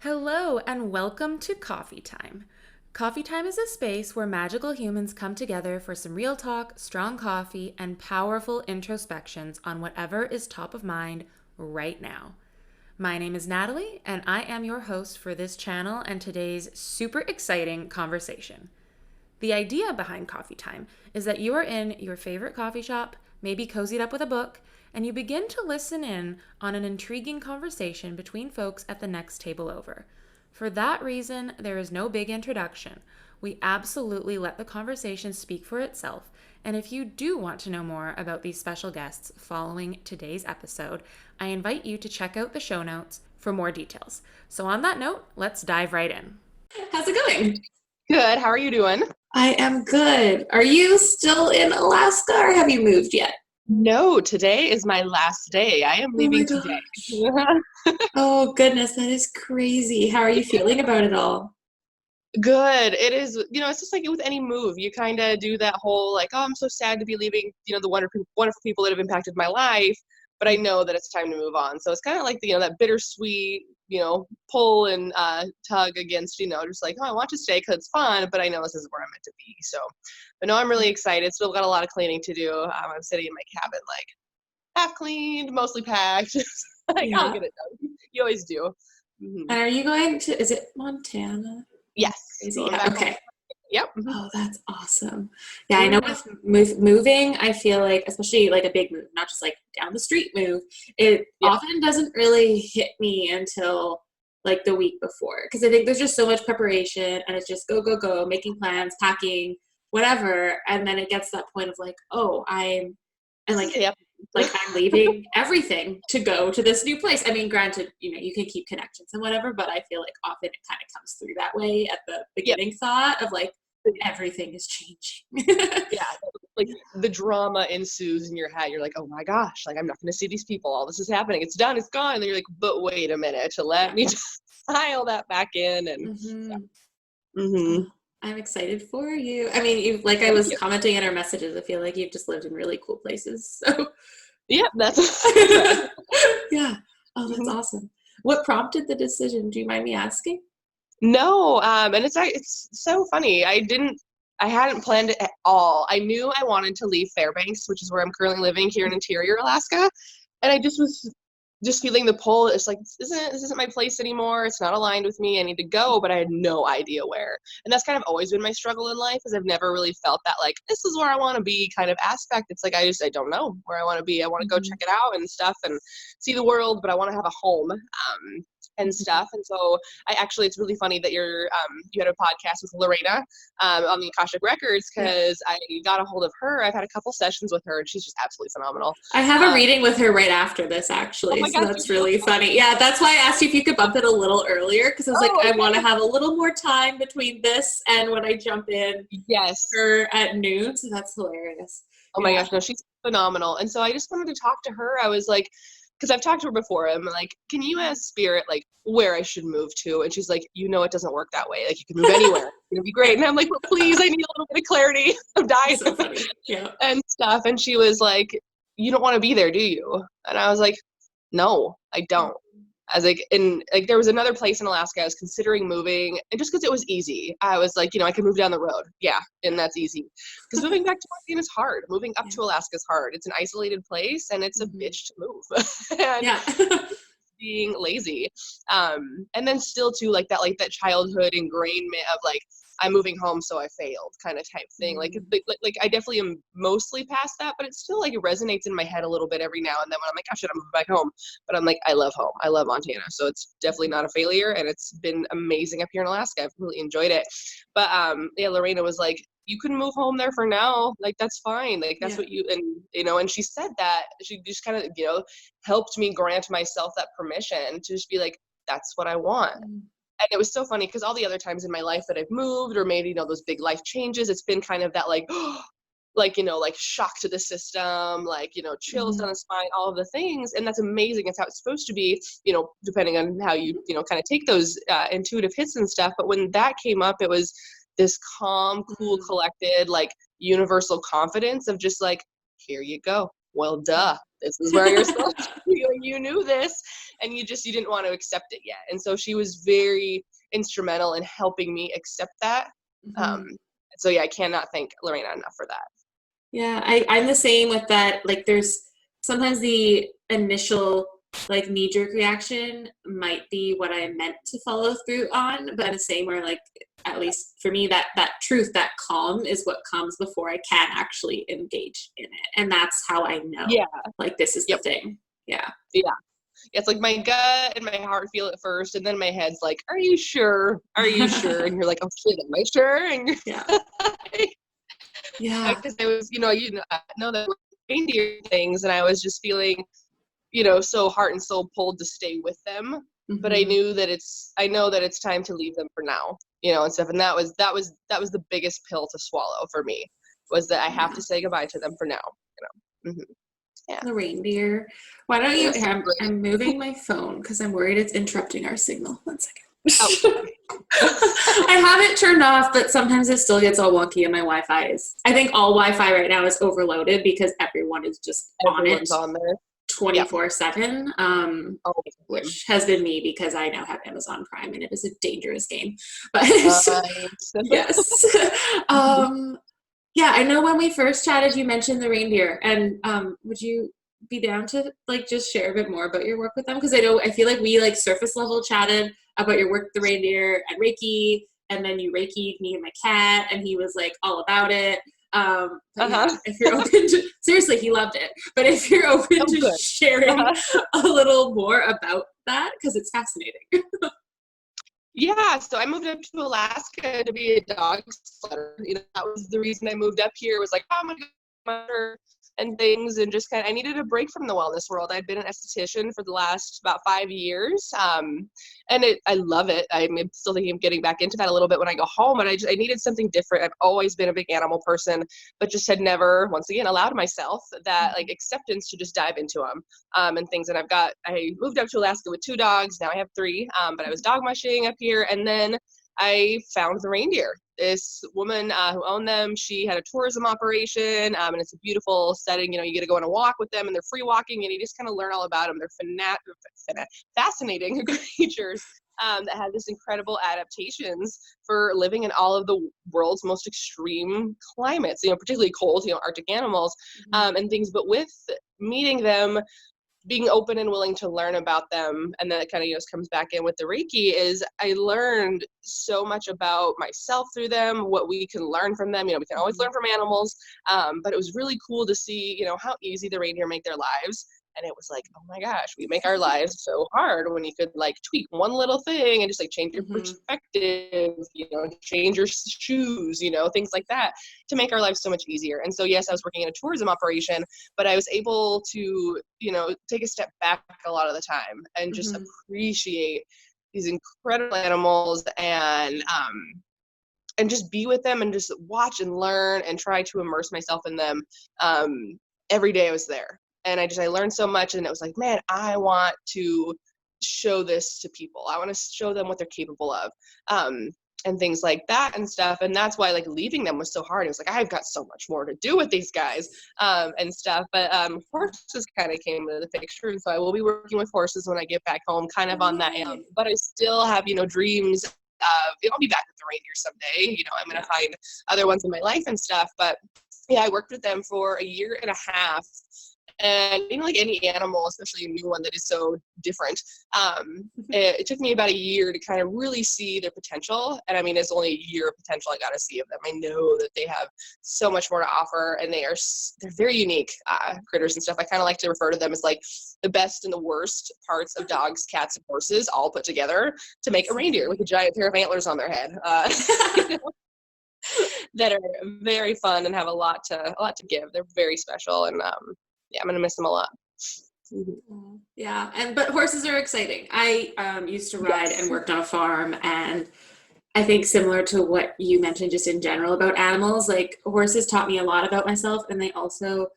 Hello, and welcome to Coffee Time. Coffee Time is a space where magical humans come together for some real talk, strong coffee, and powerful introspections on whatever is top of mind right now. My name is Natalie, and I am your host for this channel and today's super exciting conversation. The idea behind Coffee Time is that you are in your favorite coffee shop, maybe cozied up with a book, and you begin to listen in on an intriguing conversation between folks at the next table over. For that reason, there is no big introduction. We absolutely let the conversation speak for itself. And if you do want to know more about these special guests following today's episode, I invite you to check out the show notes for more details. So, on that note, let's dive right in. How's it going? Good. How are you doing? I am good. Are you still in Alaska or have you moved yet? No, today is my last day. I am leaving today. Oh, goodness, that is crazy. How are you feeling about it all? Good. It is, it's just like with any move. You kind of do that whole like, oh, I'm so sad to be leaving, the wonderful people that have impacted my life, but I know that it's time to move on. So it's kind of like, that bittersweet, pull and tug against, just like, oh, I want to stay because it's fun, but I know this isn't where I'm meant to be. So, but no, I'm really excited. Still got a lot of cleaning to do. I'm sitting in my cabin, like half cleaned, mostly packed. Like, Yeah. I'll get it done. You always do. Mm-hmm. And are you going to, is it Montana? Yes. Yeah, okay. Yep. Mm-hmm. Oh, that's awesome. Yeah, I know with moving, I feel like, especially like a big move, not just like down the street move, it often doesn't really hit me until like the week before. Because I think there's just so much preparation and it's just go, go, go, making plans, packing, whatever. And then it gets to that point of like, oh, I'm leaving everything to go to this new place. I mean, granted, you can keep connections and whatever, but I feel like often it kind of comes through that way at the beginning thought of like, everything is changing. Yeah, like the drama ensues in your head. You're like, oh my gosh, like I'm not going to see these people. All this is happening. It's done. It's gone. And then you're like, but wait a minute, to let me just dial that back in. And I'm excited for you. I mean, I was commenting in our messages, I feel like you've just lived in really cool places. So yeah, that's yeah. Oh, that's awesome. What prompted the decision? Do you mind me asking? No, and it's so funny. I hadn't planned it at all. I knew I wanted to leave Fairbanks, which is where I'm currently living here in Interior Alaska, and I just was feeling the pull. It's like this isn't my place anymore. It's not aligned with me. I need to go, but I had no idea where. And that's kind of always been my struggle in life, is I've never really felt that like this is where I want to be kind of aspect. It's like I don't know where I want to be. I want to go check it out and stuff and see the world, but I want to have a home. And stuff. And so it's really funny that you had a podcast with Lorena on the Akashic Records, because I got a hold of her. I've had a couple sessions with her and she's just absolutely phenomenal. I have a reading with her right after this, actually. Oh, so that's really funny. Yeah, that's why I asked you if you could bump it a little earlier, because I was I want to have a little more time between this and when I jump in her at noon. So that's hilarious. Oh my gosh, no, she's phenomenal. And so I just wanted to talk to her. I was like, because I've talked to her before. I'm like, can you ask Spirit like where I should move to? And she's like, it doesn't work that way. Like you can move anywhere. It's gonna be great. And I'm like, well, please, I need a little bit of clarity. I'm dying. So funny. Yeah. And stuff. And she was like, you don't want to be there, do you? And I was like, no, I don't. I was like, there was another place in Alaska I was considering moving, and just because it was easy, I was like, I could move down the road. Yeah, and that's easy. Because moving back to Montana is hard. Moving up to Alaska is hard. It's an isolated place, and it's a bitch to move. And being lazy. And then still too, like that childhood ingrainment of like, I'm moving home, so I failed kind of type thing. Like I definitely am mostly past that, but it's still like it resonates in my head a little bit every now and then when I'm like, oh shit, I'm moving back home. But I'm like, I love home. I love Montana. So it's definitely not a failure. And it's been amazing up here in Alaska. I've really enjoyed it. But Lorena was like, you can move home there for now. Like, that's fine. Like, that's what and she said that. She just kind of, helped me grant myself that permission to just be like, that's what I want. And it was so funny because all the other times in my life that I've moved or made, those big life changes, it's been kind of that like, like shock to the system, like, chills down the spine, all of the things. And that's amazing. It's how it's supposed to be, depending on how you, kind of take those intuitive hits and stuff. But when that came up, it was this calm, cool, collected, like universal confidence of just like, here you go. well, duh, this is where you're supposed to be. You knew this, and you didn't want to accept it yet. And so she was very instrumental in helping me accept that. So yeah, I cannot thank Lorena enough for that. Yeah, I'm the same with that. Like, there's sometimes the initial like knee-jerk reaction might be what I meant to follow through on, but I'm the same where, like, at least for me, that truth, that calm is what comes before I can actually engage in it. And that's how I know, like, this is the thing. Yeah. It's like my gut and my heart feel it first, and then my head's like, are you sure? Are you sure? And you're like, oh shit, am I sure? And yeah. Because I was, I know that reindeer things, and I was just feeling, so heart and soul pulled to stay with them. But I know that it's time to leave them for now, and stuff. And that was the biggest pill to swallow for me, was that I have to say goodbye to them for now, Yeah. The reindeer. Why don't you? I'm moving my phone because I'm worried it's interrupting our signal. 1 second. Oh. I have it turned off, but sometimes it still gets all wonky, and my Wi-Fi is. I think all Wi-Fi right now is overloaded because everyone is just Everyone's on there 24/7. Which has been me because I now have Amazon Prime, and it is a dangerous game. But yes. Yeah, I know when we first chatted, you mentioned the reindeer, and would you be down to like just share a bit more about your work with them? Because I feel like we like surface level chatted about your work with the reindeer and Reiki, and then you Reiki'd me and my cat, and he was like all about it. Yeah, if you're open to, seriously, he loved it. But if you're open to sharing a little more about that, because it's fascinating. Yeah, so I moved up to Alaska to be a dog sletter. That was the reason I moved up here, was like, oh, I'm going to go and things, and just I needed a break from the wellness world. I'd been an esthetician for the last about 5 years, and I love it. I'm still thinking of getting back into that a little bit when I go home, but I needed something different. I've always been a big animal person, but just had never, once again, allowed myself that like acceptance to just dive into them and things. And I moved up to Alaska with 2 dogs. Now I have 3, but I was dog mushing up here, and then I found the reindeer. This woman who owned them, she had a tourism operation, and it's a beautiful setting. You get to go on a walk with them, and they're free walking, and you just kind of learn all about them. They're fascinating creatures that have this incredible adaptations for living in all of the world's most extreme climates, particularly cold, Arctic animals and things. But with meeting them, being open and willing to learn about them, and then it kind of comes back in with the Reiki, is I learned so much about myself through them, what we can learn from them. We can always learn from animals, but it was really cool to see how easy the reindeer make their lives. And it was like, oh my gosh, we make our lives so hard when you could like tweak one little thing and just like change your perspective, change your shoes, things like that, to make our lives so much easier. And so, yes, I was working in a tourism operation, but I was able to, take a step back a lot of the time and just appreciate these incredible animals and just be with them and just watch and learn and try to immerse myself in them every day I was there. And I learned so much, and it was like, man, I want to show this to people. I want to show them what they're capable of, and things like that and stuff. And that's why like leaving them was so hard. It was like, I've got so much more to do with these guys and stuff. But horses kind of came into the picture. And so I will be working with horses when I get back home, kind of on that. But I still have, dreams of, I'll be back with the reindeer someday. I'm going to find other ones in my life and stuff. But yeah, I worked with them for 1.5 years. And like any animal, especially a new one that is so different, it took me about 1 year to kind of really see their potential. And I mean, it's only 1 year of potential I got to see of them. I know that they have so much more to offer, and they're very unique critters and stuff. I kind of like to refer to them as like the best and the worst parts of dogs, cats, and horses all put together to make a reindeer with a giant pair of antlers on their head. That are very fun and have a lot to give. They're very special, and yeah, I'm gonna miss them a lot. Yeah, but horses are exciting. I used to ride and worked on a farm, and I think similar to what you mentioned just in general about animals, like horses taught me a lot about myself, and they also,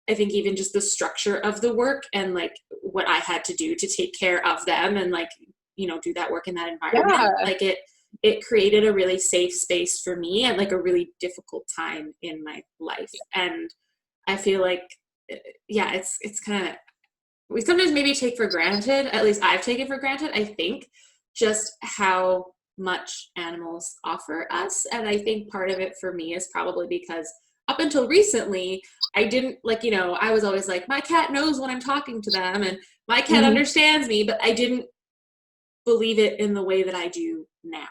I think even just the structure of the work and like what I had to do to take care of them and like, do that work in that environment. Like it created a really safe space for me at like a really difficult time in my life. And I feel like yeah, it's kind of, we sometimes maybe take for granted, at least I've taken for granted, I think, just how much animals offer us. And I think part of it for me is probably because up until recently, I didn't like, I was always like, my cat knows when I'm talking to them and my cat Mm-hmm. understands me, but I didn't believe it in the way that I do now.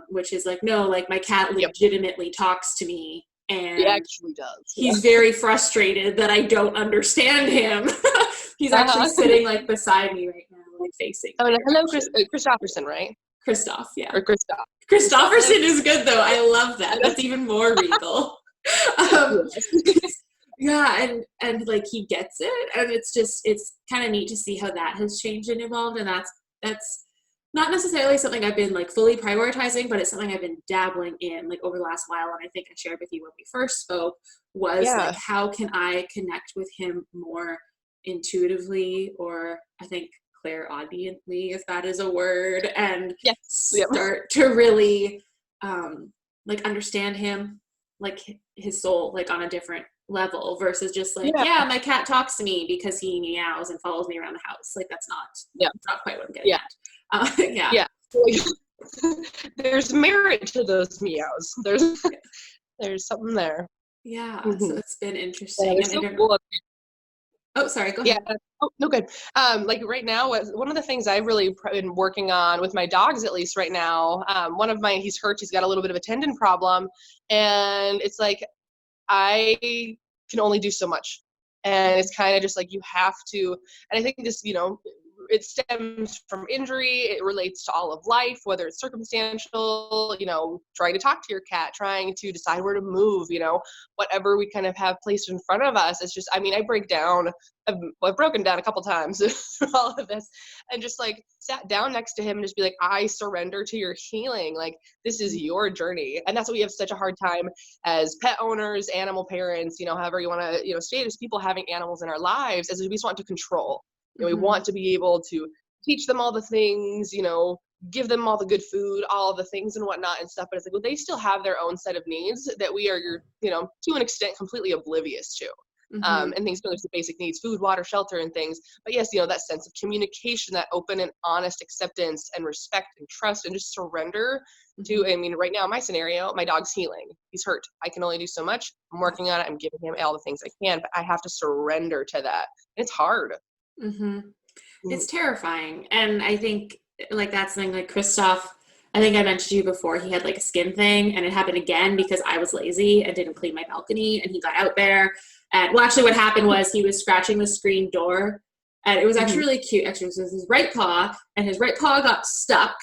Which is like, no, like my cat Yep. legitimately talks to me He and actually does. Yeah. he's very frustrated that I don't understand him. He's actually sitting like beside me right now, like facing Oh, my and hello, direction. Christopherson, right? Christoph, yeah. Or Christoph. Christofferson is good though. I love that. That's even more regal. Um, yeah, and like he gets it, and it's kind of neat to see how that has changed and evolved, and that's not necessarily something I've been like fully prioritizing, but it's something I've been dabbling in like over the last while, and I think I shared with you when we first spoke was Yeah. like how can I connect with him more intuitively, or I think clairaudiently, if that is a word, and Yes. Yep. start to really like understand him, like his soul, like on a different level versus just like, Yeah. yeah, my cat talks to me because he meows and follows me around the house. Like Yeah. that's not quite what I'm getting Yeah. at. Yeah. Yeah. There's merit to those meows. There's something there. Yeah. So Mm-hmm. it's been Yeah, interesting. they're And I so don't know. cool. Oh, sorry, go Yeah. ahead. Oh, no good. Like right now, one of the things I've really been working on with my dogs, at least right now, one of he's hurt. He's got a little bit of a tendon problem, and it's like I can only do so much, and it's kind of just like you have to. And I think this, it stems from injury. It relates to all of life, whether it's circumstantial, trying to talk to your cat, trying to decide where to move, whatever we kind of have placed in front of us. It's just, I mean, I break down. I've broken down a couple times through all of this, and just like sat down next to him and just be like, I surrender to your healing. Like, this is your journey. And that's what we have such a hard time as pet owners, animal parents, however you want to, state as people having animals in our lives, as we just want to control. We want to be able to teach them all the things, give them all the good food, all the things and whatnot and stuff. But it's like, well, they still have their own set of needs that we are, to an extent, completely oblivious to. And things, there's the basic needs, food, water, shelter, and things. But yes, that sense of communication, that open and honest acceptance and respect and trust and just surrender to, I mean, right now, my scenario, my dog's healing. He's hurt. I can only do so much. I'm working on it. I'm giving him all the things I can, but I have to surrender to that. And it's hard. It's terrifying. And I think like that's something like Christoph, I think I mentioned to you before, he had like a skin thing and it happened again because I was lazy and didn't clean my balcony and he got out there. And well, actually what happened was he was scratching the screen door and it was actually really cute. Actually, it was his right paw and his right paw got stuck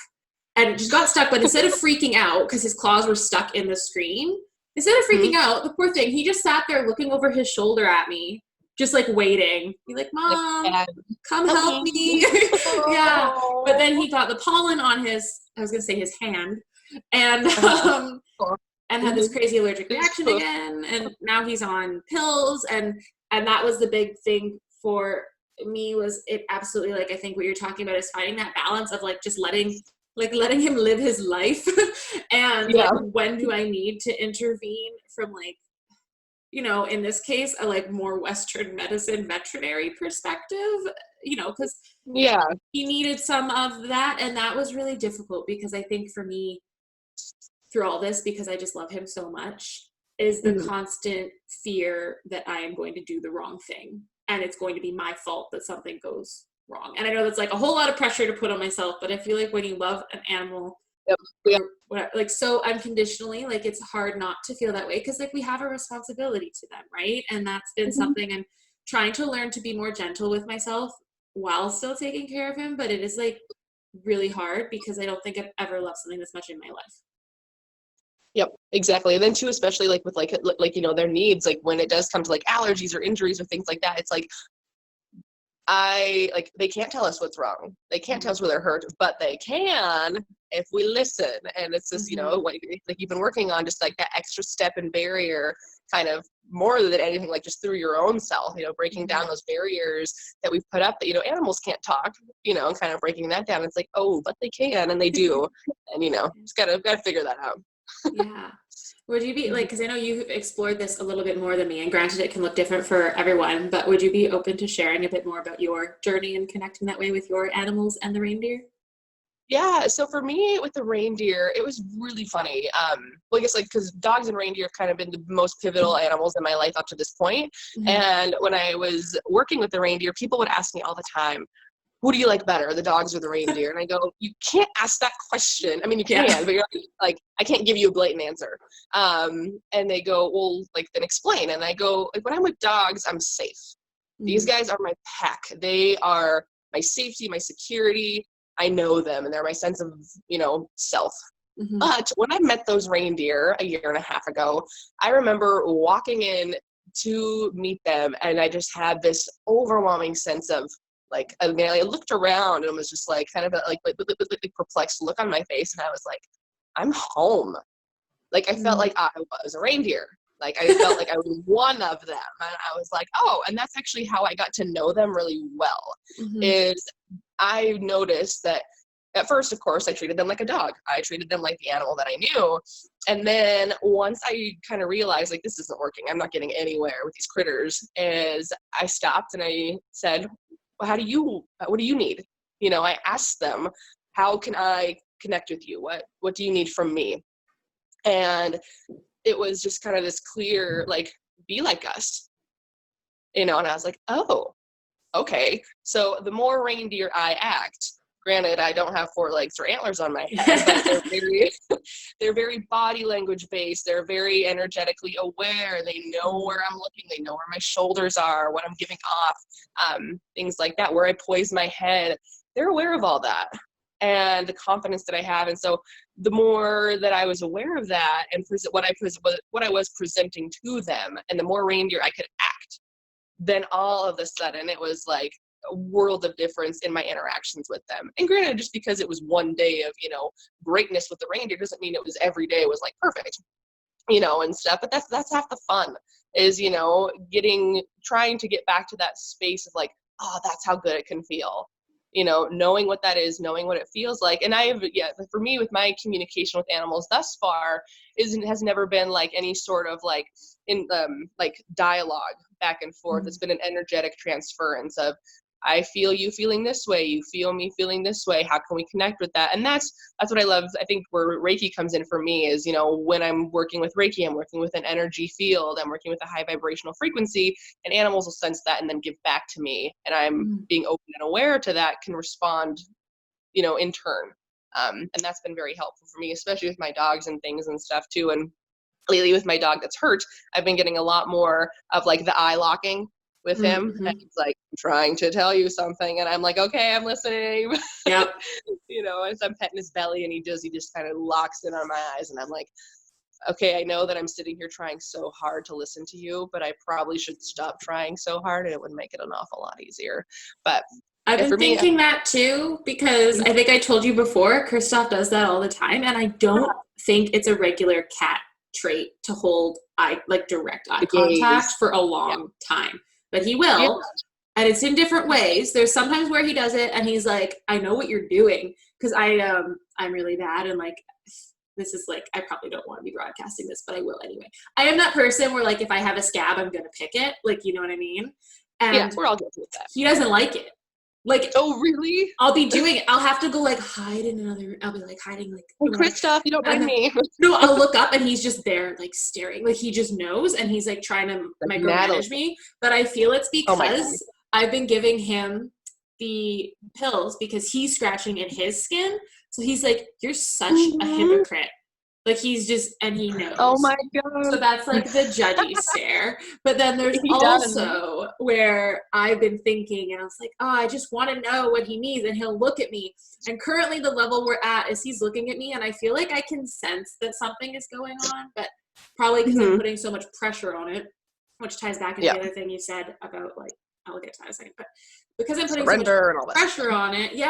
and it just got stuck. But instead of freaking out because his claws were stuck in the screen, instead of freaking out, the poor thing, he just sat there looking over his shoulder at me, just like waiting. Be like, Mom, come help me. Yeah. But then he got the pollen on I was gonna say his hand, and and had this crazy allergic reaction again. And now he's on pills, and that was the big thing for me. Was it absolutely like I think what you're talking about is finding that balance of like just letting him live his life, and like when do I need to intervene from like, in this case, a like more Western medicine veterinary perspective, because he needed some of that. And that was really difficult because I think for me, through all this, because I just love him so much, is the constant fear that I am going to do the wrong thing. And it's going to be my fault that something goes wrong. And I know that's like a whole lot of pressure to put on myself, but I feel like when you love an animal, like so unconditionally, like it's hard not to feel that way because like we have a responsibility to them, right? And that's been something I'm trying to learn, to be more gentle with myself while still taking care of him, but it is like really hard because I don't think I've ever loved something this much in my life. Yep, exactly. And then too, especially like with like their needs, like when it does come to like allergies or injuries or things like that, it's like they can't tell us what's wrong. They can't tell us where they're hurt, but they can if we listen. And it's just, like you've been working on just like that extra step and barrier kind of more than anything, like just through your own self, breaking down those barriers that we've put up that, animals can't talk, and kind of breaking that down. It's like, oh, but they can, and they do. And, just gotta figure that out. Yeah. Would you be like, because I know you explored this a little bit more than me, and granted it can look different for everyone, but would you be open to sharing a bit more about your journey and connecting that way with your animals and the reindeer? Yeah, so for me with the reindeer, it was really funny. Well, I guess like because dogs and reindeer have kind of been the most pivotal animals in my life up to this point. Mm-hmm. And when I was working with the reindeer, people would ask me all the time, who do you like better, the dogs or the reindeer? And I go, you can't ask that question. I mean, you Yeah. can, but you're like, I can't give you a blatant answer. And they go, well, like, then explain. And I go, like, when I'm with dogs, I'm safe. These Mm-hmm. guys are my pack. They are my safety, my security. I know them, and they're my sense of, self. Mm-hmm. But when I met those reindeer a year and a half ago, I remember walking in to meet them, and I just had this overwhelming sense of like, I mean, I looked around and was just like kind of like perplexed look on my face, and I was like, I'm home. Like I felt like I was a reindeer. Like I felt like I was one of them, and I was like, oh, and that's actually how I got to know them really well. Mm-hmm. Is I noticed that at first, of course, I treated them like a dog. I treated them like the animal that I knew. And then once I kind of realized, like, this isn't working, I'm not getting anywhere with these critters, is I stopped and I said, well, what do you need? I asked them, how can I connect with you? What do you need from me? And it was just kind of this clear, like, be like us, and I was like, oh, okay. So the more reindeer I act, granted, I don't have 4 legs or antlers on my head, but they're very body language based. They're very energetically aware. They know where I'm looking. They know where my shoulders are, what I'm giving off, things like that, where I poise my head. They're aware of all that and the confidence that I have. And so the more that I was aware of that and what I was presenting to them, and the more reindeer I could act, then all of a sudden it was like a world of difference in my interactions with them. And granted, just because it was one day of, greatness with the reindeer doesn't mean it was every day was like perfect, and stuff. But that's half the fun is, trying to get back to that space of like, oh, that's how good it can feel. Knowing what that is, knowing what it feels like. And for me with my communication with animals thus far has never been like any sort of like like dialogue back and forth. Mm-hmm. It's been an energetic transference of, I feel you feeling this way, you feel me feeling this way, how can we connect with that? And that's what I love. I think where Reiki comes in for me is, when I'm working with Reiki, I'm working with an energy field, I'm working with a high vibrational frequency, and animals will sense that and then give back to me, and I'm being open and aware to that, can respond, in turn. And that's been very helpful for me, especially with my dogs and things and stuff too. And lately with my dog that's hurt, I've been getting a lot more of like the eye locking with him. Mm-hmm. And he's like, I'm trying to tell you something. And I'm like, okay, I'm listening. Yep. As I'm petting his belly and he just kind of locks in on my eyes. And I'm like, okay, I know that I'm sitting here trying so hard to listen to you, but I probably should stop trying so hard, and it would make it an awful lot easier. But I've been for me, thinking that too, because I think I told you before, Christoph does that all the time, and I don't think it's a regular cat trait to hold direct eye the contact gaze, for a long time. But he will, and it's in different ways. There's sometimes where he does it and he's like, I know what you're doing, because I'm really bad, and like, this is like, I probably don't want to be broadcasting this, but I will anyway. I am that person where like, if I have a scab, I'm gonna pick it, like, you know what I mean? And we're all guilty with that. he doesn't like it. Like, oh really? I'll be doing it. I'll have to go like hide in another. I'll be like hiding like. Hey, Christoph, you don't mind me. No, I'll look up and he's just there like staring. Like he just knows, and he's like trying to Like micromanage me. But I feel it's Oh my because I've been giving him the pills because he's scratching in his skin. So he's like, "You're such a hypocrite." Like he's just, and he knows. Oh my god. So that's like the judgy stare. But then there's He also where I've been thinking, and I was like, oh, I just want to know what he needs, and he'll look at me. And currently the level we're at is he's looking at me, and I feel like I can sense that something is going on, but probably because I'm putting so much pressure on it, which ties back into the other thing you said about like, I'll get to that in a second, but because I'm putting so much pressure on it,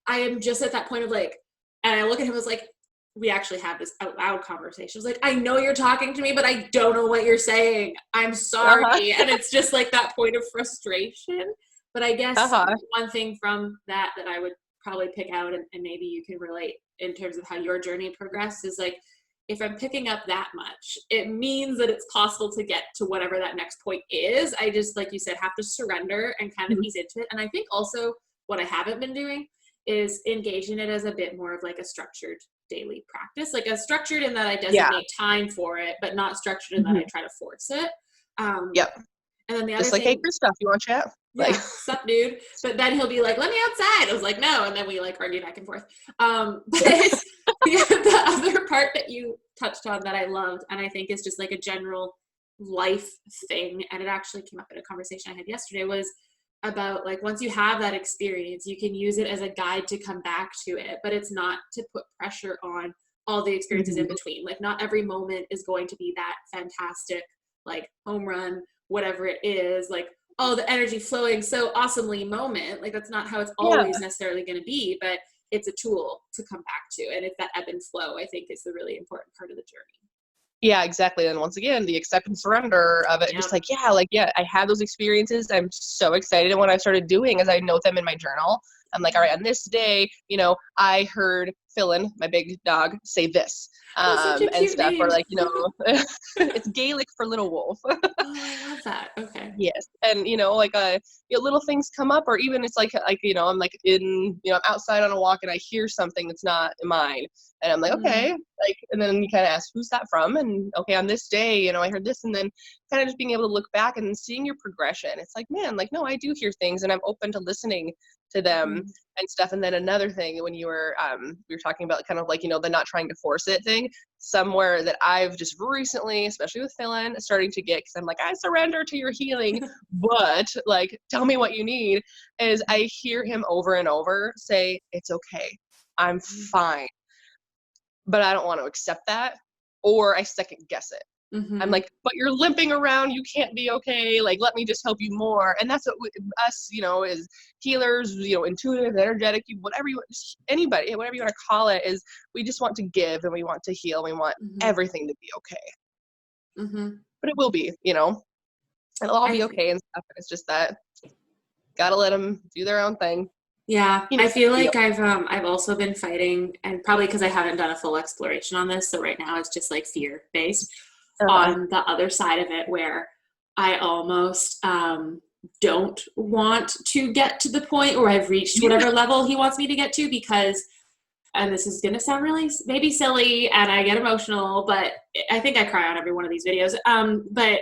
I am just at that point of like, and I look at him as like, we actually have this out loud conversation. It's like, I know you're talking to me, but I don't know what you're saying. I'm sorry. And it's just like that point of frustration. But I guess one thing from that I would probably pick out, and maybe you can relate in terms of how your journey progressed, is like, if I'm picking up that much, it means that it's possible to get to whatever that next point is. I just, like you said, have to surrender and kind of ease into it. And I think also what I haven't been doing is engaging it as a bit more of like a structured daily practice, like a structured in that I designate time for it, but not structured in that I try to force it. Yep. And then the other Just like, thing, hey, Christoph, you want to chat? yeah, Like, sup, dude. But then he'll be like, let me outside. I was like, no. And then we like argue back and forth. But the other part that you touched on that I loved, and I think is just like a general life thing, and it actually came up in a conversation I had yesterday, was about like, once you have that experience, you can use it as a guide to come back to it, but it's not to put pressure on all the experiences in between. Like, not every moment is going to be that fantastic, like home run, whatever it is, like, oh, the energy flowing so awesomely moment. Like, that's not how it's always necessarily going to be, but it's a tool to come back to. And it's that ebb and flow, I think, is the really important part of the journey. Yeah, exactly. And once again, the accept and surrender of it, just like, I had those experiences. I'm so excited. And what I started doing is I note them in my journal. I'm like, all right, on this day, I heard Philin, my big dog, say this, Such a and cute stuff, name. or like, it's Gaelic for little wolf. Oh, I love that. Okay. Yes. And, little things come up, or even it's like, I'm like I'm outside on a walk and I hear something that's not mine. And I'm like, okay, like, and then you kind of ask, who's that from? And okay, on this day, I heard this, and then kind of just being able to look back and seeing your progression. It's like, man, like, no, I do hear things and I'm open to listening to them and stuff. And then another thing, when we were talking about kind of like, the not trying to force it thing, somewhere that I've just recently, especially with Philin, starting to get, because I'm like, I surrender to your healing, but like, tell me what you need, is I hear him over and over say, it's okay, I'm fine. But I don't want to accept that, or I second guess it. I'm like, but you're limping around, you can't be okay, like, let me just help you more. And that's what us, as healers, intuitive, energetic, whatever anybody, whatever you want to call it, is we just want to give, and we want to heal, and we want everything to be okay. But it will be, it'll all be okay and stuff. It's just that gotta let them do their own thing. Yeah, I feel like I've also been fighting, and probably because I haven't done a full exploration on this, so right now it's just like fear based. On the other side of it, where I almost don't want to get to the point where I've reached whatever level he wants me to get to, because, and this is going to sound really maybe silly and I get emotional, but I think I cry on every one of these videos. But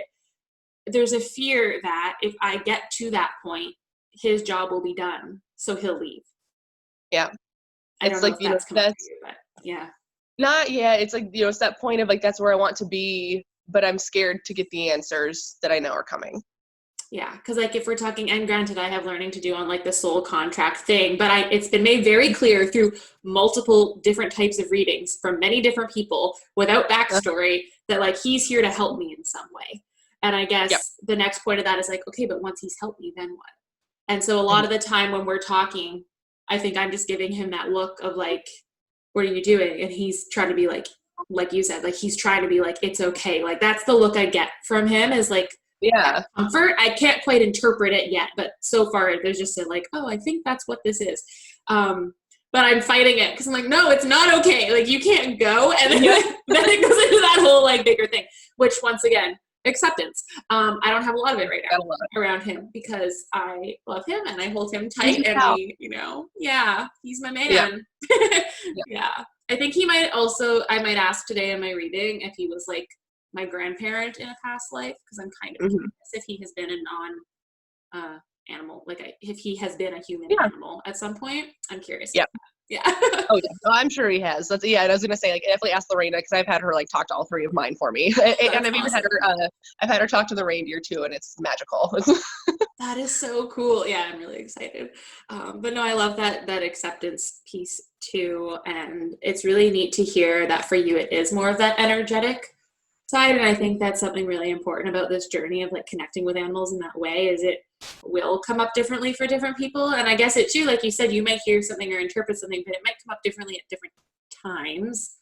there's a fear that if I get to that point, his job will be done, so he'll leave. Yeah. It's like, that's you, but yeah. Not yet. It's like, it's that point of like, that's where I want to be, but I'm scared to get the answers that I know are coming. Yeah, because like if we're talking, and granted, I have learning to do on like the soul contract thing, but it's been made very clear through multiple different types of readings from many different people without backstory that like he's here to help me in some way. And I guess the next point of that is like, okay, but once he's helped me, then what? And so a lot of the time when we're talking, I think I'm just giving him that look of like, what are you doing? And he's trying to be like you said, like he's trying to be like, it's okay. Like that's the look I get from him, is like, comfort. I can't quite interpret it yet, but so far there's just a like, oh, I think that's what this is. But I'm fighting it because I'm like, no, it's not okay. Like you can't go. And then, then it goes into that whole like bigger thing, which once again, acceptance. I don't have a lot of it right now around him because I love him and I hold him tight, and he's my man. Yeah. I think he might also, I might ask today in my reading if he was like my grandparent in a past life, because I'm kind of curious if he has been a non animal, like if he has been a human animal at some point. I'm curious. Yeah. Oh yeah, no, I'm sure he has. I was gonna say, like, definitely ask Lorena, because I've had her like talk to all three of mine for me, and I've even had her. I've had her talk to the reindeer too, and it's magical. That is so cool. Yeah, I'm really excited. But no, I love that acceptance piece too, and it's really neat to hear that for you it is more of that energetic side, and I think that's something really important about this journey of like connecting with animals in that way, is it will come up differently for different people. And I guess it too, like you said, you might hear something or interpret something, but it might come up differently at different times.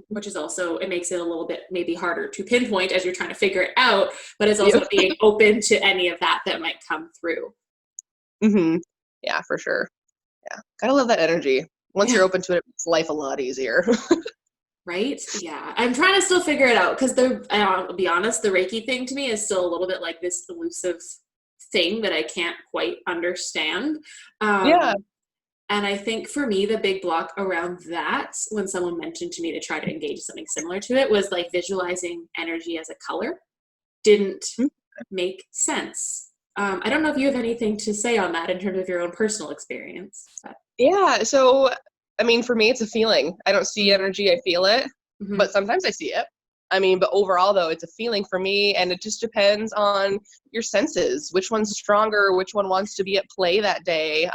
Which is also, it makes it a little bit maybe harder to pinpoint as you're trying to figure it out, but it's also being open to any of that might come through. Yeah, for sure. Yeah, gotta love that energy. Once you're open to it, it makes life a lot easier. Right? Yeah. I'm trying to still figure it out because I'll be honest, the Reiki thing to me is still a little bit like this elusive thing that I can't quite understand. Yeah. And I think for me, the big block around that, when someone mentioned to me to try to engage something similar to it, was like visualizing energy as a color didn't make sense. I don't know if you have anything to say on that in terms of your own personal experience. But. Yeah. So, I mean, for me, it's a feeling. I don't see energy, I feel it, Mm-hmm. but sometimes I see it. I mean, but overall, though, it's a feeling for me, and it just depends on your senses, which one's stronger, which one wants to be at play that day,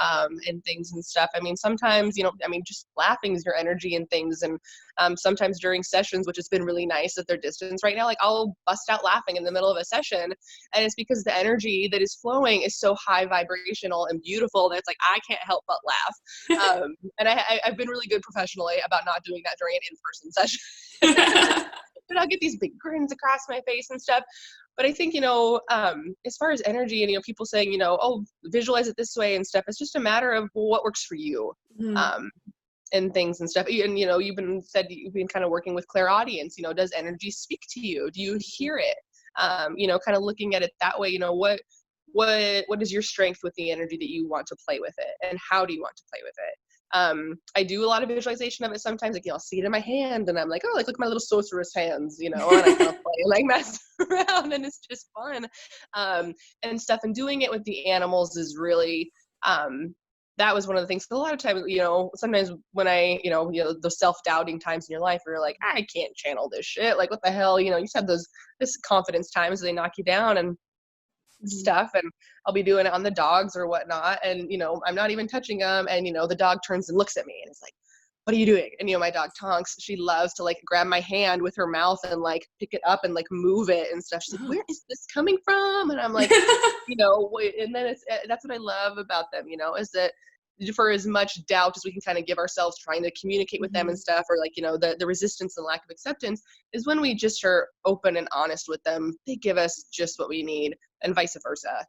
and things and stuff. I mean, sometimes, I mean, just laughing is your energy and things, and sometimes during sessions, which has been really nice at their distance right now, like I'll bust out laughing in the middle of a session, and it's because the energy that is flowing is so high vibrational and beautiful that it's like I can't help but laugh. And I've been really good professionally about not doing that during an in-person session. But I'll get these big grins across my face and stuff. But I think, as far as energy and, people saying, oh, visualize it this way and stuff, it's just a matter of what works for you. Mm-hmm. And things and stuff. And, you've been kind of working with clairaudience, does energy speak to you? Do you hear it? Kind of looking at it that way, what is your strength with the energy that you want to play with it, and how do you want to play with it? I do a lot of visualization of it sometimes, like, I'll see it in my hand and I'm like, oh, like, look at my little sorceress hands, and I kind of play and like mess around, and it's just fun, and stuff. And doing it with the animals is really, that was one of the things. A lot of times, sometimes when I, the self-doubting times in your life where you're like, I can't channel this shit. Like, what the hell, you just have this confidence times they knock you down and stuff. And I'll be doing it on the dogs or whatnot. And, I'm not even touching them. And, the dog turns and looks at me and it's like, what are you doing? And, my dog Tonks, she loves to like grab my hand with her mouth and like pick it up and like move it and stuff. She's like, where is this coming from? And I'm like, and then that's what I love about them, is that for as much doubt as we can kind of give ourselves trying to communicate with them and stuff, or like, the resistance and lack of acceptance, is when we just are open and honest with them, they give us just what we need, and vice versa.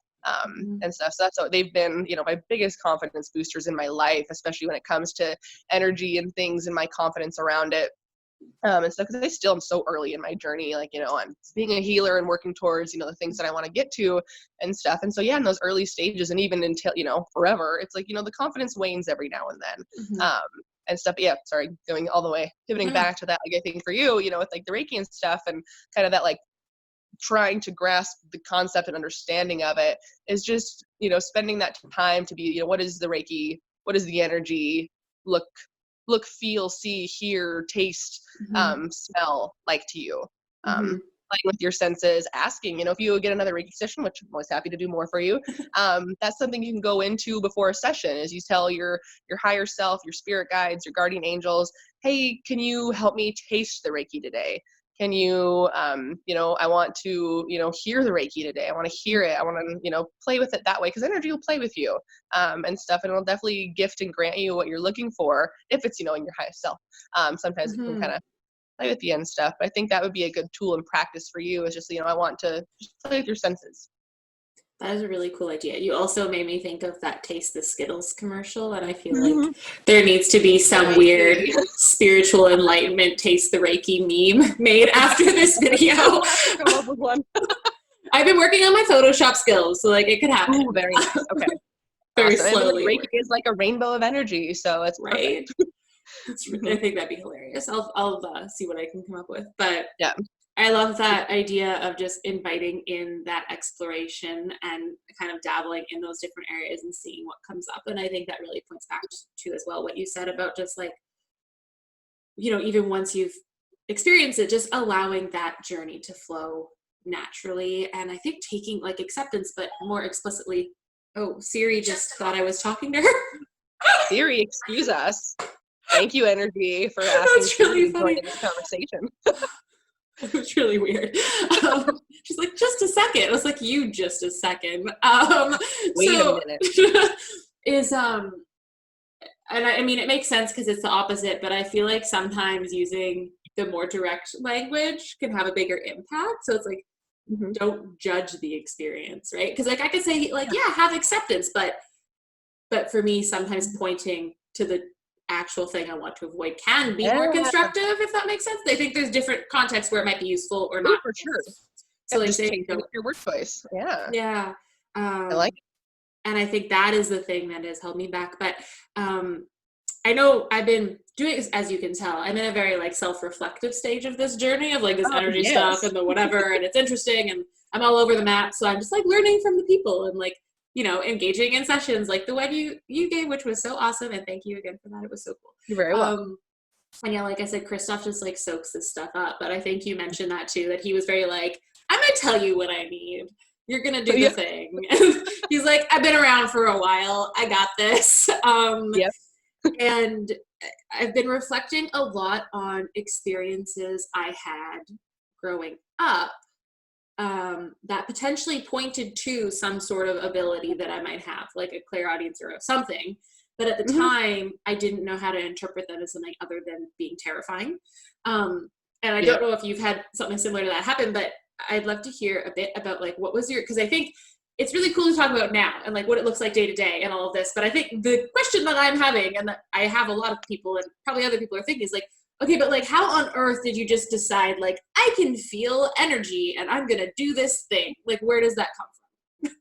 And stuff. So that's what they've been, my biggest confidence boosters in my life, especially when it comes to energy and things and my confidence around it. And stuff, because I still am so early in my journey, like, I'm being a healer and working towards, the things that I want to get to and stuff. And so, yeah, in those early stages, and even until, forever, it's like, the confidence wanes every now and then. And stuff. Yeah, sorry, going all the way, pivoting back to that, like, I think for you, with like the Reiki and stuff, and kind of that, like, trying to grasp the concept and understanding of it is just, spending that time to be, what is the Reiki, what is the energy, look, feel, see, hear, taste, smell like to you, playing with your senses, asking, if you get another Reiki session, which I'm always happy to do more for you, that's something you can go into before a session, is you tell your higher self, your spirit guides, your guardian angels, hey, can you help me taste the Reiki today? Can you, I want to, hear the Reiki today. I want to hear it. I want to, play with it that way, because energy will play with you, and stuff. And it'll definitely gift and grant you what you're looking for, if it's, in your highest self. Sometimes it can kind of play with you and stuff. But I think that would be a good tool and practice for you, is just, I want to just play with your senses. That is a really cool idea. You also made me think of that Taste the Skittles commercial, and I feel like there needs to be some weird spiritual enlightenment Taste the Reiki meme made after this video. Come up with one. I've been working on my Photoshop skills, so like it could happen. Ooh, very nice. Okay. Very awesome. slowly. Reiki is like a rainbow of energy, so it's right. I think that'd be hilarious. I'll see what I can come up with, but yeah. I love that idea of just inviting in that exploration and kind of dabbling in those different areas and seeing what comes up. And I think that really points back to as well what you said about just like, even once you've experienced it, just allowing that journey to flow naturally. And I think taking like acceptance, but more explicitly. Oh, Siri just thought I was talking to her. Siri, excuse us. Thank you, energy, for asking That's really funny. to join this conversation. It was really weird. She's like, just a second. I was like, you just a second. Wait a minute. And I mean, it makes sense because it's the opposite, but I feel like sometimes using the more direct language can have a bigger impact. So it's like, don't judge the experience, right? Because like I could say like, yeah, have acceptance, but for me, sometimes pointing to the actual thing I want to avoid can be more Yeah. constructive, if that makes sense. I think there's different contexts where it might be useful or Ooh, not. for sure. So Yep, like just saying, changing up your word choice. Yeah. yeah. I like Um, and I think that is the thing that has held me back. But I know I've been doing this, as you can tell, I'm in a very like self-reflective stage of this journey of like this Oh, energy stuff yes. and the whatever, and it's interesting and I'm all over the map. So I'm just like learning from the people and like, engaging in sessions like the one you gave, which was so awesome. And thank you again for that. It was so You're very cool. welcome. And yeah, like I said, Christoph just like soaks this stuff up. But I think you mentioned that too, that he was very like, I'm gonna tell you what I need. You're gonna do the Yeah. thing. He's like, I've been around for a while. I got this. Yep. And I've been reflecting a lot on experiences I had growing up, that potentially pointed to some sort of ability that I might have, like a clairaudience or something. But at the Hmm. time, I didn't know how to interpret that as something other than being terrifying. And I don't Yep. know if you've had something similar to that happen, but I'd love to hear a bit about like what was your, because I think it's really cool to talk about now and like what it looks like day to day and all of this. But I think the question that I'm having and that I have a lot of people and probably other people are thinking is like, okay, but like how on earth did you just decide like I can feel energy and I'm gonna do this thing? Like where does that come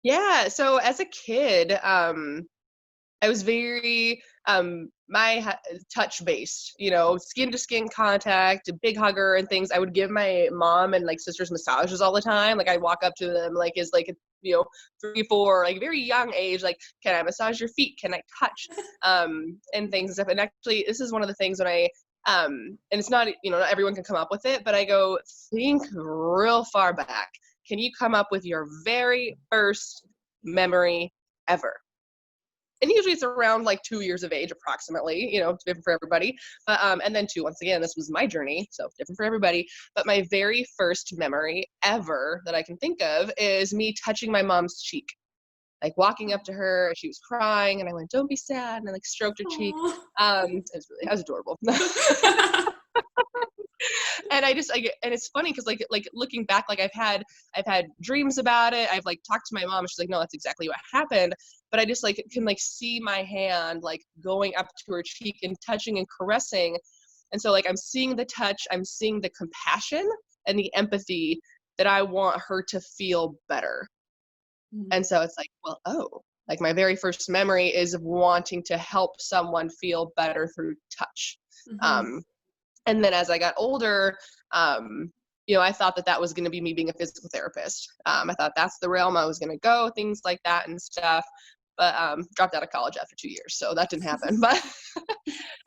Yeah. So as a kid, I was very touch based, skin to skin contact, a big hugger and things. I would give my mom and like sisters massages all the time. Like I'd walk up to them like as like a, 3, 4, like very young age, like, can I massage your feet? Can I touch? And things and stuff. And actually this is one of the things when and it's not, not everyone can come up with it, but I go think real far back. Can you come up with your very first memory ever? And usually it's around like 2 years of age approximately, it's different for everybody. But and then two, once again, this was my journey, so different for everybody. But my very first memory ever that I can think of is me touching my mom's cheek, like walking up to her, she was crying, and I went, "Don't be sad," and I like stroked her cheek. from? I was adorable. And and it's funny because like looking back, like I've had dreams about it. I've like talked to my mom. She's like, no, that's exactly what happened. But I just like can like see my hand like going up to her cheek and touching and caressing. And so like I'm seeing the touch, I'm seeing the compassion and the empathy that I want her to feel better. And so it's like, well, oh, like my very first memory is of wanting to help someone feel better through touch. Mm-hmm. Um, and then as I got older, I thought that was going to be me being a physical therapist. I thought that's the realm I was going to go, things like that and stuff. But dropped out of college after 2 years, so that didn't happen. But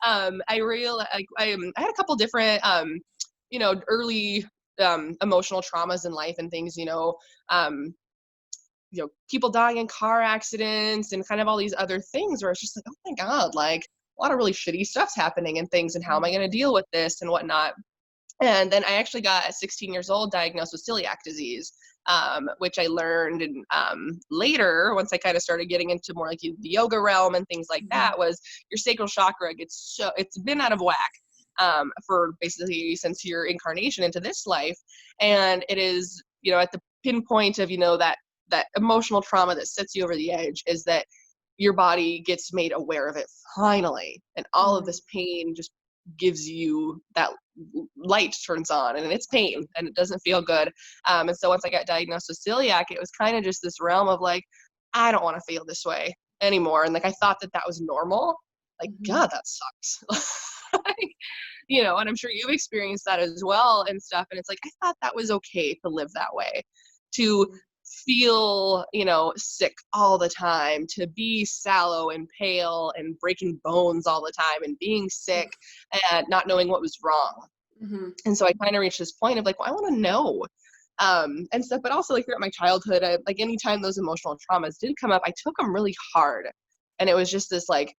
I realized I had a couple different, early emotional traumas in life and things. People dying in car accidents and kind of all these other things where it's just like, oh my God, like a lot of really shitty stuff's happening and things, and how am I going to deal with this and whatnot. And then I actually got at 16 years old diagnosed with celiac disease, which I learned later once I kind of started getting into more like the yoga realm and things like Mm-hmm. that, was your sacral chakra it's been out of whack for basically since your incarnation into this life. And it is, at the pinpoint of, that emotional trauma that sets you over the edge, is that your body gets made aware of it finally, and all of this pain just gives you that light turns on, and it's pain and it doesn't feel good. And so once I got diagnosed with celiac, it was kind of just this realm of like, I don't want to feel this way anymore. And like I thought that was normal. Like, Mm-hmm. God, that sucks. Like, and I'm sure you've experienced that as well and stuff. And it's like, I thought that was okay to live that way, to feel, sick all the time, to be sallow and pale and breaking bones all the time and being sick and not knowing what was wrong. Mm-hmm. And so I kind of reached this point of like, well, I want to know and stuff. But also like throughout my childhood, like anytime those emotional traumas did come up, I took them really hard. And it was just this like,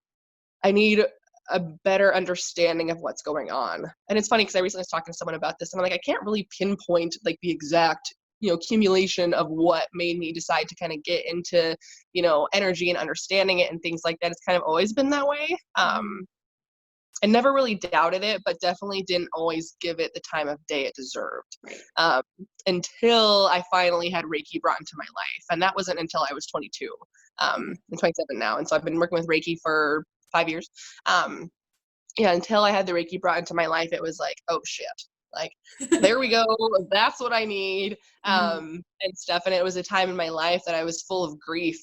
I need a better understanding of what's going on. And it's funny because I recently was talking to someone about this, and I'm like, I can't really pinpoint like the exact accumulation of what made me decide to kind of get into energy and understanding it and things like that. It's kind of always been that way. I never really doubted it, but definitely didn't always give it the time of day it deserved, until I finally had Reiki brought into my life. And that wasn't until I was 22. I'm 27 now. And so I've been working with Reiki for 5 years. Yeah, until I had the Reiki brought into my life, it was like, oh shit, like there we go, that's what I need, and stuff. And it was a time in my life that I was full of grief,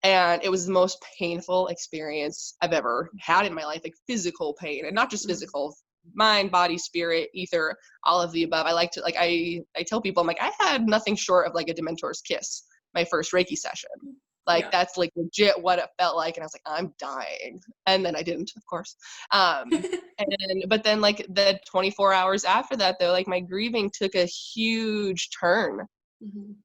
and it was the most painful experience I've ever had in my life, like physical pain, and not just physical, mind, body, spirit, ether, all of the above. I like to, like, I tell people, I'm like, I had nothing short of like a Dementor's kiss my first Reiki session. Like, that's like legit what it felt like. And I was like, I'm dying. And then I didn't, of course. But then like the 24 hours after that, though, like my grieving took a huge turn.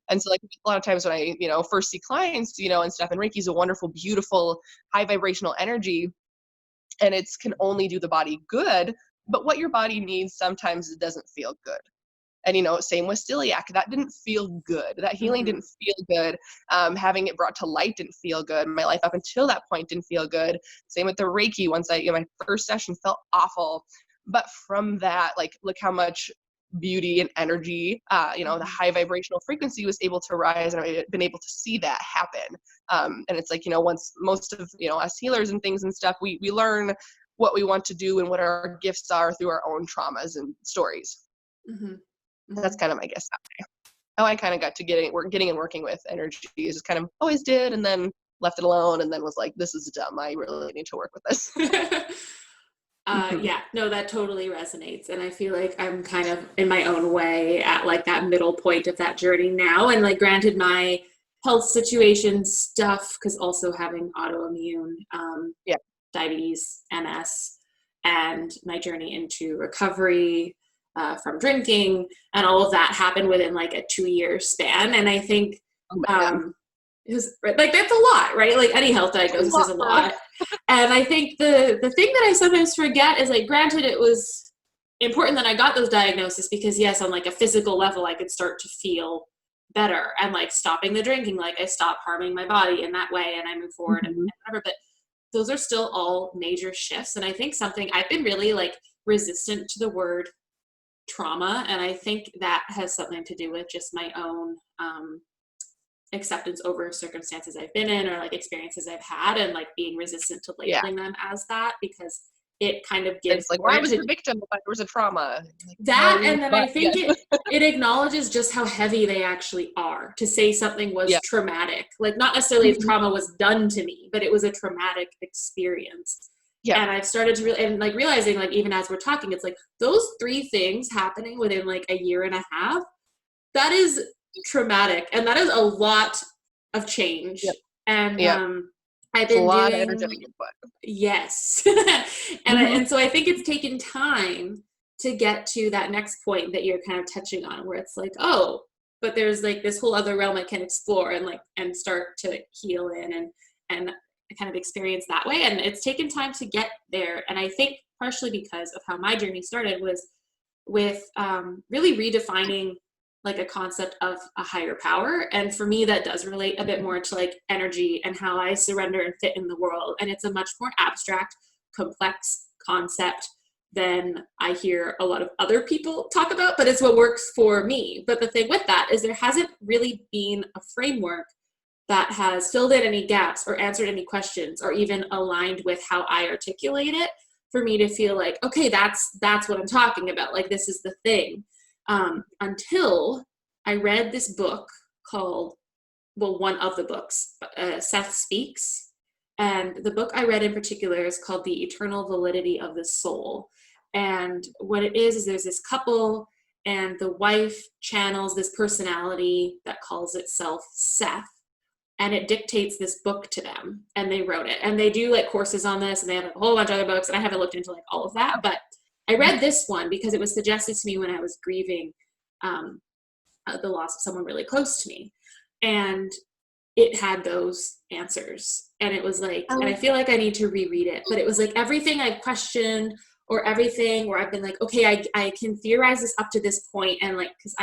And so like a lot of times when I, first see clients, and stuff, and Reiki is a wonderful, beautiful, high vibrational energy, and it can only do the body good. But what your body needs, sometimes it doesn't feel good. And, same with celiac. That didn't feel good. That healing didn't feel good. Having it brought to light didn't feel good. My life up until that point didn't feel good. Same with the Reiki. Once my first session felt awful. But from that, like, look how much beauty and energy, the high vibrational frequency was able to rise, and I've been able to see that happen. And it's like, once most of, us healers and things and stuff, we learn what we want to do and what our gifts are through our own traumas and stories. That's kind of my guess that way. How I kind of got to getting and working with energy is just kind of always did, and then left it alone, and then was like, this is dumb. I really need to work with this. Yeah, no, that totally resonates. And I feel like I'm kind of in my own way at like that middle point of that journey now. And like, granted, my health situation stuff, because also having autoimmune, diabetes, MS, and my journey into recovery from drinking and all of that happened within like a 2-year span. And I think it was like, that's a lot, right? Like any health diagnosis is a lot. And I think the thing that I sometimes forget is, like, granted, it was important that I got those diagnoses because yes, on like a physical level, I could start to feel better, and like stopping the drinking, like I stopped harming my body in that way and I move forward and whatever. But those are still all major shifts. And I think something I've been really like resistant to the word trauma. And I think that has something to do with just my own acceptance over circumstances I've been in or like experiences I've had, and like being resistant to labeling them as that, because it kind of gives, it's like, well, I was a victim, but there was a trauma. Like, that, and then I think it acknowledges just how heavy they actually are to say something was traumatic. Like, not necessarily if trauma was done to me, but it was a traumatic experience. And I've started to and like realizing, like, even as we're talking, it's like those 3 things happening within like a year and a half, that is traumatic, and that is a lot of change. And I've been doing yes. And so I think it's taken time to get to that next point that you're kind of touching on, where it's like, oh, but there's like this whole other realm I can explore and like and start to heal in and kind of experience that way. And it's taken time to get there. And I think partially because of how my journey started was with really redefining like a concept of a higher power. And for me, that does relate a bit more to like energy and how I surrender and fit in the world. And it's a much more abstract, complex concept than I hear a lot of other people talk about, but it's what works for me. But the thing with that is there hasn't really been a framework that has filled in any gaps or answered any questions or even aligned with how I articulate it for me to feel like, okay, that's what I'm talking about. Like, this is the thing. Until I read this book called, well, one of the books, Seth Speaks. And the book I read in particular is called The Eternal Validity of the Soul. And what it is there's this couple, and the wife channels this personality that calls itself Seth. And it dictates this book to them, and they wrote it. And they do like courses on this, and they have a whole bunch of other books, and I haven't looked into like all of that, but I read this one because it was suggested to me when I was grieving the loss of someone really close to me. And it had those answers. And it was like, and I feel like I need to reread it, but it was like everything I questioned, or everything where I've been like, okay, I can theorize this up to this point. And like, cause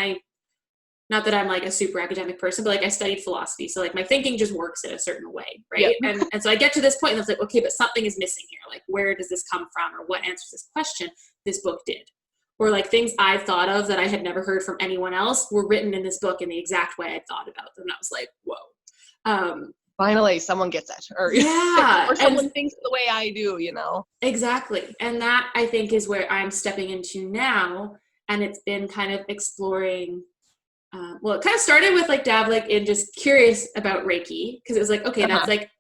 not that I'm like a super academic person, but like I studied philosophy. So like my thinking just works in a certain way. Right. Yep. And so I get to this point and I was like, okay, but something is missing here. Like, where does this come from, or what answers this question? This book did. Or like things I've thought of that I had never heard from anyone else were written in this book in the exact way I thought about them. And I was like, whoa. finally someone gets it, or Yeah. or someone thinks the way I do, you know. Exactly. And that, I think, is where I'm stepping into now. And it's been kind of exploring. Well, it kind of started with like dabbling in, just curious about Reiki, because it was like, okay, that's like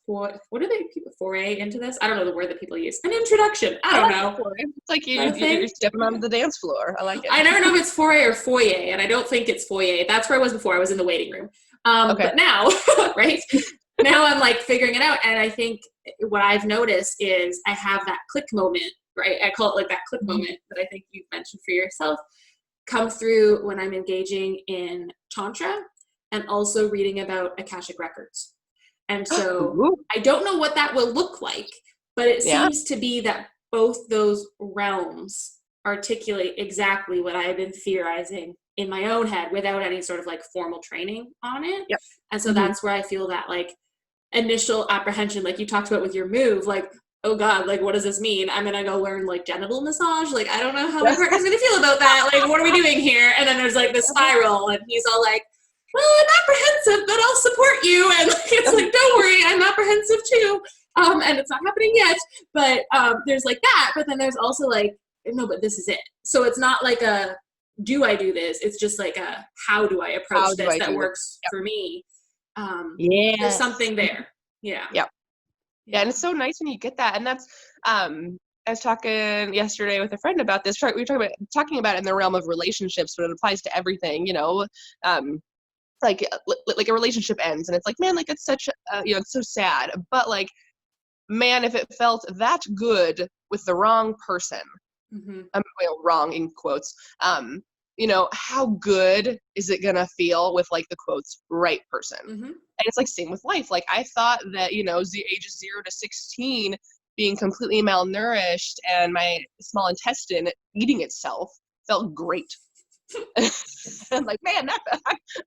what do they people foray into this? I don't know the word that people use. An introduction. I don't know. It's like you're stepping onto the dance floor. I like it. I never know if it's foray or foyer, and I don't think it's foyer. That's where I was before. I was in the waiting room. Okay. But now, right now, I'm like figuring it out, and I think what I've noticed is I have that click moment, right? I call it like that click moment that I think you've mentioned for yourself, come through when I'm engaging in Tantra and also reading about Akashic Records. And so I don't know what that will look like, but it seems to be that both those realms articulate exactly what I've been theorizing in my own head without any sort of like formal training on it. Yep. And so that's where I feel that like initial apprehension, like you talked about with your move, like, oh God, like, what does this mean? I'm going to go learn like genital massage. Like, I don't know how my partner's going to feel about that. Like, what are we doing here? And then there's like this spiral, and he's all like, well, I'm apprehensive, but I'll support you. And it's like, don't worry, I'm apprehensive too. And it's not happening yet, but there's like that. But then there's also like, no, but this is it. So it's not like a, do I do this? It's just like a, how do I approach this that works for me? There's something there. Yeah. Yeah, and it's so nice when you get that. And that's I was talking yesterday with a friend about this. We were talking about it in the realm of relationships, but it applies to everything, you know. Like a relationship ends, and it's like, man, like it's such it's so sad. But like, man, if it felt that good with the wrong person, I'm wrong in quotes, you know, how good is it gonna feel with like the quotes right person? And it's like same with life. Like I thought that, you know, ages 0 to 16 being completely malnourished and my small intestine eating itself felt great. I'm like, man,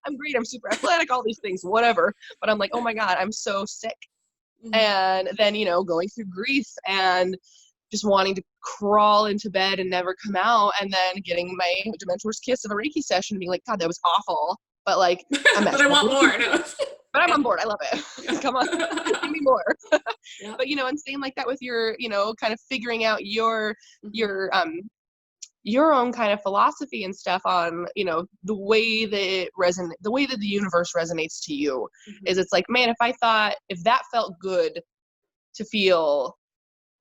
I'm great. I'm super athletic, all these things, whatever. But I'm like, oh my God, I'm so sick. And then, you know, going through grief and just wanting to crawl into bed and never come out, and then getting my Dementor's kiss of a Reiki session and being like, God, that was awful. But like, but I want more. No. But I'm on board. I love it. Come on, give me more. But, you know, and same like that with your, you know, kind of figuring out your own kind of philosophy and stuff on, you know, the way that the universe resonates to you is, it's like, man, if that felt good to feel,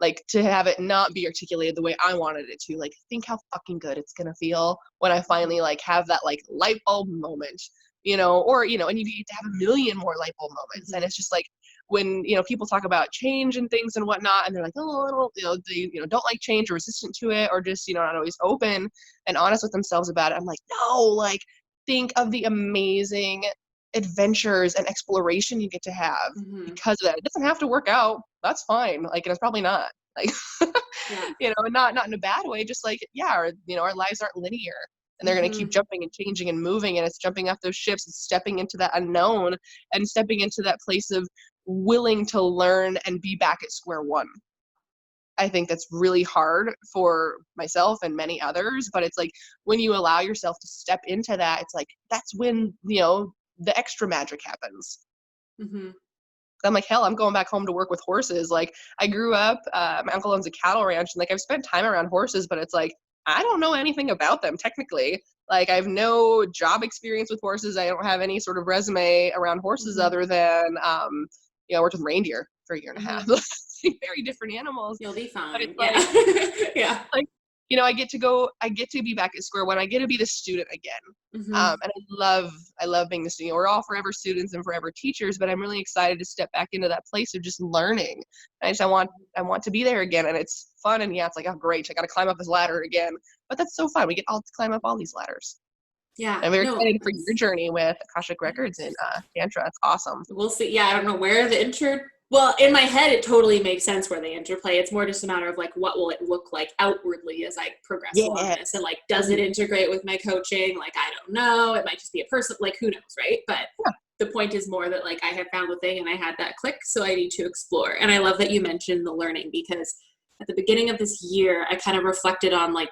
like to have it not be articulated the way I wanted it to, like, think how fucking good it's gonna feel when I finally like have that like light bulb moment, you know, or, you know, and you need to have a million more light bulb moments. And it's just like, when, you know, people talk about change and things and whatnot, and they're like, oh, I don't, you know, they, you know, don't like change or resistant to it, or just, you know, not always open and honest with themselves about it. I'm like, no, like, think of the amazing adventures and exploration you get to have because of that. It doesn't have to work out. That's fine. Like, and it's probably not. Like, you know, not in a bad way. Just like, yeah, you know, our lives aren't linear. And they're going to keep jumping and changing and moving, and it's jumping off those ships and stepping into that unknown and stepping into that place of willing to learn and be back at square one. I think that's really hard for myself and many others, but it's like, when you allow yourself to step into that, it's like, that's when, you know, the extra magic happens. I'm like, hell, I'm going back home to work with horses. Like, I grew up, my uncle owns a cattle ranch, and like, I've spent time around horses, but it's like, I don't know anything about them technically. Like, I have no job experience with horses. I don't have any sort of resume around horses other than, you know, I worked with reindeer for a year and a half. Very different animals. You'll be fine. But it's like, like, you know, I get to be back at square one. I get to be the student again. And I love being the student. We're all forever students and forever teachers, but I'm really excited to step back into that place of just learning. I want to be there again. And it's fun. And yeah, it's like, oh, great, I got to climb up this ladder again. But that's so fun. We get all to climb up all these ladders. Yeah. I'm very excited for your journey with Akashic Records and Tantra. That's awesome. We'll see. Yeah, I don't know where well, in my head, it totally makes sense where they interplay. It's more just a matter of like, what will it look like outwardly as I progress along this? And like, does it integrate with my coaching? Like, I don't know. It might just be a person, like, who knows, right? But the point is more that like, I have found the thing and I had that click, so I need to explore. And I love that you mentioned the learning, because at the beginning of this year, I kind of reflected on like,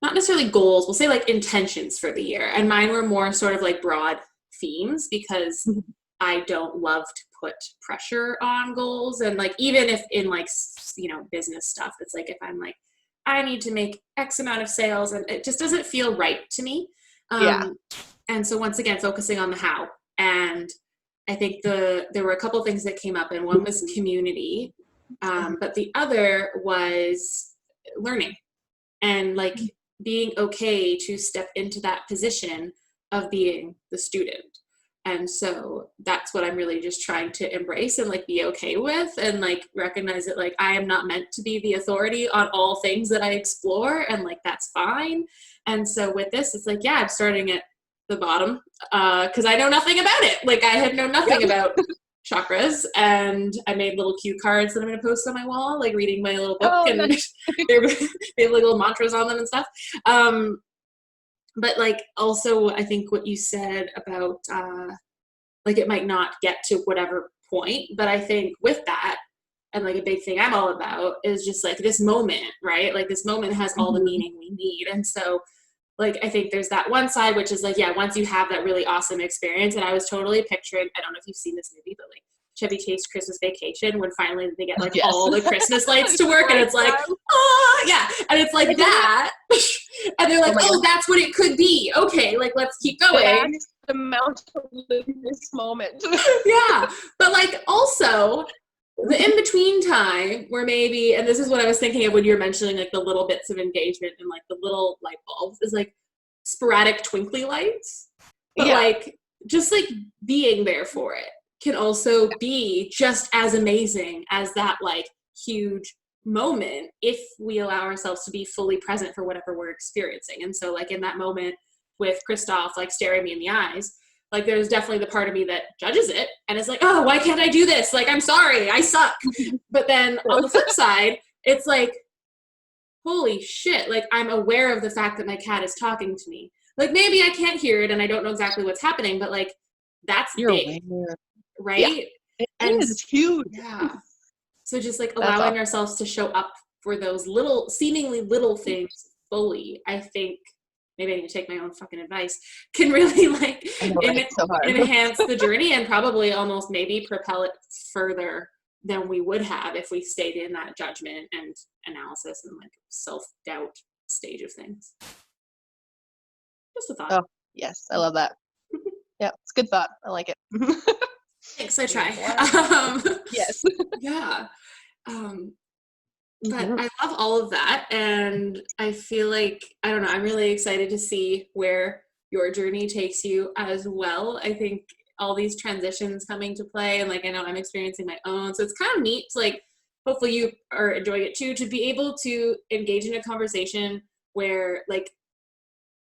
not necessarily goals, we'll say like intentions for the year. And mine were more sort of like broad themes, because I don't love to put pressure on goals. And like, even if in like, business stuff, it's like, if I'm like, I need to make X amount of sales, and it just doesn't feel right to me. Yeah. And so once again, focusing on the how. And I think there were a couple things that came up, and one was community, but the other was learning, and like being okay to step into that position of being the student. And so that's what I'm really just trying to embrace and like be okay with, and like recognize that like I am not meant to be the authority on all things that I explore, and like that's fine. And so with this, it's like, yeah, I'm starting at the bottom because I know nothing about it. Like I had known nothing about chakras, and I made little cue cards that I'm going to post on my wall, like reading my little book, Oh, and nice. they have little mantras on them and stuff. But like also I think what you said about like it might not get to whatever point, but I think with that, and like a big thing I'm all about is just like this moment, right? Like this moment has all the Mhm. meaning we need. And so like I think there's that one side which is like, yeah, once you have that really awesome experience, and I was totally picturing, I don't know if you've seen this movie, but like Chevy Chase Christmas Vacation, when finally they get like Yes. all the Christmas lights to work, and Right. it's like, oh yeah, and it's like that. And they're Oh like, my oh, God. that's what it could be, okay, like let's keep going. That's the amount to live in this moment. Yeah, but like also the in between time where maybe, and this is what I was thinking of when you were mentioning like the little bits of engagement and like the little light bulbs, is like sporadic twinkly lights, but Yeah. like just like being there for it can also be just as amazing as that like huge moment if we allow ourselves to be fully present for whatever we're experiencing. And so like in that moment with Christoph like staring me in the eyes, like there's definitely the part of me that judges it and is like, oh, why can't I do this, like I'm sorry, I suck. But then on the flip side, it's like, holy shit, like I'm aware of the fact that my cat is talking to me. Like maybe I can't hear it and I don't know exactly what's happening, but like that's You're big, aware. Yeah. right? It And is huge. yeah, so just like That's allowing awesome. ourselves to show up for those little, seemingly little things fully, I think maybe I need to take my own fucking advice, can really like I know, right? So hard. enhance the journey and probably almost maybe propel it further than we would have if we stayed in that judgment and analysis and like self-doubt stage of things. Just a thought. Oh, yes. I love that. Yeah. It's a good thought. I like it. Thanks, I try. Wow. Yes. Yeah. Um, but Mhm. I love all of that. And I feel like, I don't know, I'm really excited to see where your journey takes you as well. I think all these transitions coming to play, and like, I know I'm experiencing my own. So it's kind of neat to like, hopefully you are enjoying it too, to be able to engage in a conversation where like,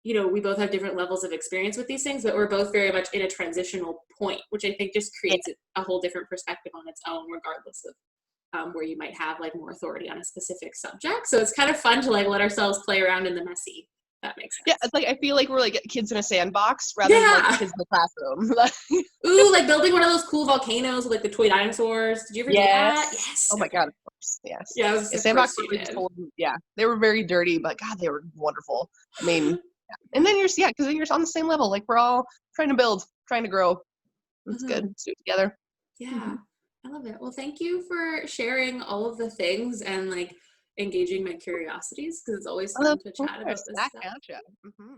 we both have different levels of experience with these things, but we're both very much in a transitional point, which I think just Yeah. creates a whole different perspective on its own, regardless of where you might have like more authority on a specific subject. So it's kind of fun to like let ourselves play around in the messy. If that makes Yeah. sense. It's like I feel like we're like kids in a sandbox rather than like Yeah. kids in the classroom. Ooh, like building one of those cool volcanoes with like the toy dinosaurs. Did you ever do that? Yes. Yes. Oh my Okay. God, of course. Yes. Yeah, I was Yeah, just of course sandbox you were just did. full of, yeah, they were very dirty, but God, they were wonderful. I mean, yeah. And then yeah, because then you're on the same level. Like we're all trying to build, trying to grow. It's good. Mhm. Let's do it together. Yeah, I love it. Well, thank you for sharing all of the things and like engaging my curiosities, because it's always Of fun to chat about course. this That stuff. gotcha. Hmm.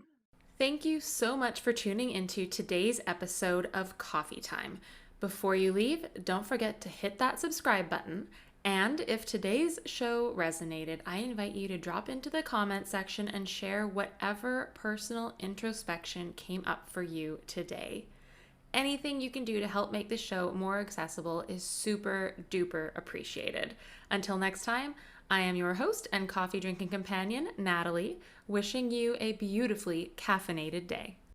Thank you so much for tuning into today's episode of Coffee Time. Before you leave, don't forget to hit that subscribe button. And if today's show resonated, I invite you to drop into the comment section and share whatever personal introspection came up for you today. Anything you can do to help make the show more accessible is super duper appreciated. Until next time, I am your host and coffee drinking companion, Natalie, wishing you a beautifully caffeinated day.